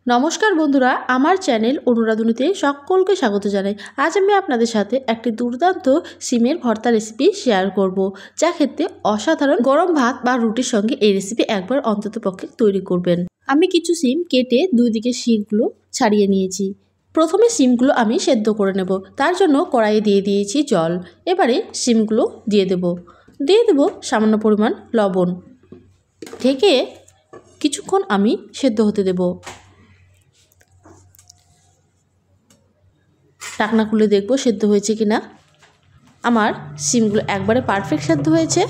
নমস্কার বন্ধুরা, আমার চ্যানেল অনুরাধুনীতে সকলকে স্বাগত জানাই। আজ আমি আপনাদের সাথে একটি দুর্দান্ত সিমের ভর্তা রেসিপি শেয়ার করব, যা খেতে অসাধারণ। গরম ভাত বা রুটির সঙ্গে এই রেসিপি একবার অন্ততপক্ষে তৈরি করবেন। আমি কিছু সিম কেটে দুই দিকে শিরগুলো ছাড়িয়ে নিয়েছি। প্রথমে সিমগুলো আমি সেদ্ধ করে নেব। তার জন্য কড়াইয়ে দিয়ে দিয়েছি জল। এবারে সিমগুলো দিয়ে দেব সামান্য পরিমাণ লবণ। ঢেকে কিছুক্ষণ আমি সেদ্ধ হতে দেব। ঢাকনা খুলে দেখব সেদ্ধ হয়েছে কিনা। আমার সিমগুলো একবারে পারফেক্ট সেদ্ধ হয়েছে।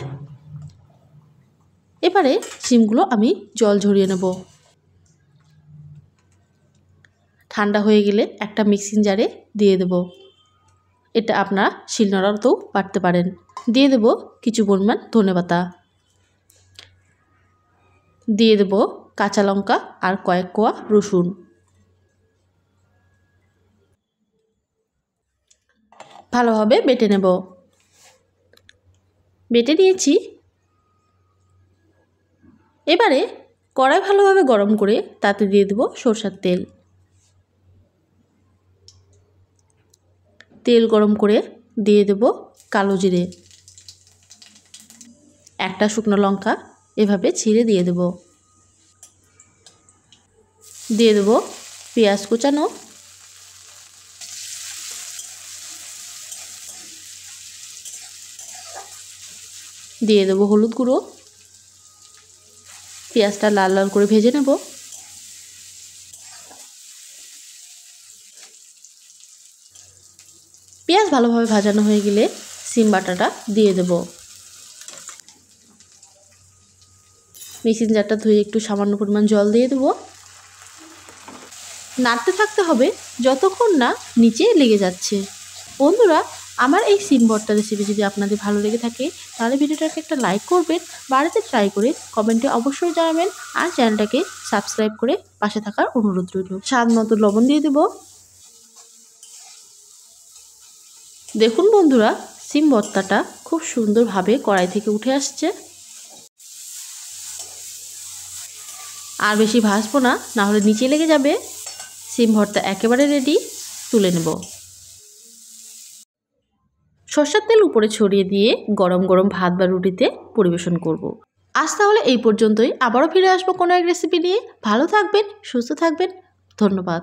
এবারে সিমগুলো আমি জল ঝরিয়ে নেব। ঠান্ডা হয়ে গেলে একটা মিক্সিং জারে দিয়ে দেব। এটা আপনারা শিলনোড়াতেও বাটতে পারেন। দিয়ে দেব কিছু পরিমাণ ধনেপাতা, দিয়ে দেব কাঁচা লঙ্কা আর কয়েক কোয়া রসুন। ভালোভাবে বেটে নেব। বেটে নিয়েছি। এবারে কড়াই ভালোভাবে গরম করে তাতে দিয়ে দেব সরষের তেল। তেল গরম করে দিয়ে দেব কালো জিরে, একটা শুকনো লঙ্কা এভাবে ছিঁড়ে দিয়ে দেব। দিয়ে দেব পেঁয়াজ কুচানো, দিয়ে দেব হলুদ গুঁড়ো। পেঁয়াজটা লাল লাল করে ভেজে নেব। পেঁয়াজ ভালোভাবে ভাজানো হয়ে গেলে সিম বাটাটা দিয়ে দেব। মিক্সিং জারটা ধুয়ে একটু সামান্য পরিমাণ জল দিয়ে দেব। নাড়তে থাকতে হবে যতক্ষণ না নিচে লেগে যাচ্ছে। বন্ধুরা, আমার এই সিম ভর্তা রেসিপি যদি আপনাদের ভালো লেগে থাকে তাহলে ভিডিওটাকে একটা লাইক করবেন, বাড়িতে ট্রাই করে কমেন্টে অবশ্যই জানাবেন, আর চ্যানেলটাকে সাবস্ক্রাইব করে পাশে থাকার অনুরোধ রইল। স্বাদ মতো লবণ দিয়ে দেব। দেখুন বন্ধুরা, সিম ভর্তাটা খুব সুন্দরভাবে কড়াই থেকে উঠে আসছে। আর বেশি ভাজবো না, না হলে নিচে লেগে যাবে। সিম ভর্তা একেবারে রেডি, তুলে নেব। সরষের তেল উপরে ছড়িয়ে দিয়ে গরম গরম ভাত বা রুটিতে পরিবেশন করব। আজ তাহলে এই পর্যন্তই। আবারও ফিরে আসবো কোনো এক রেসিপি নিয়ে। ভালো থাকবেন, সুস্থ থাকবেন। ধন্যবাদ।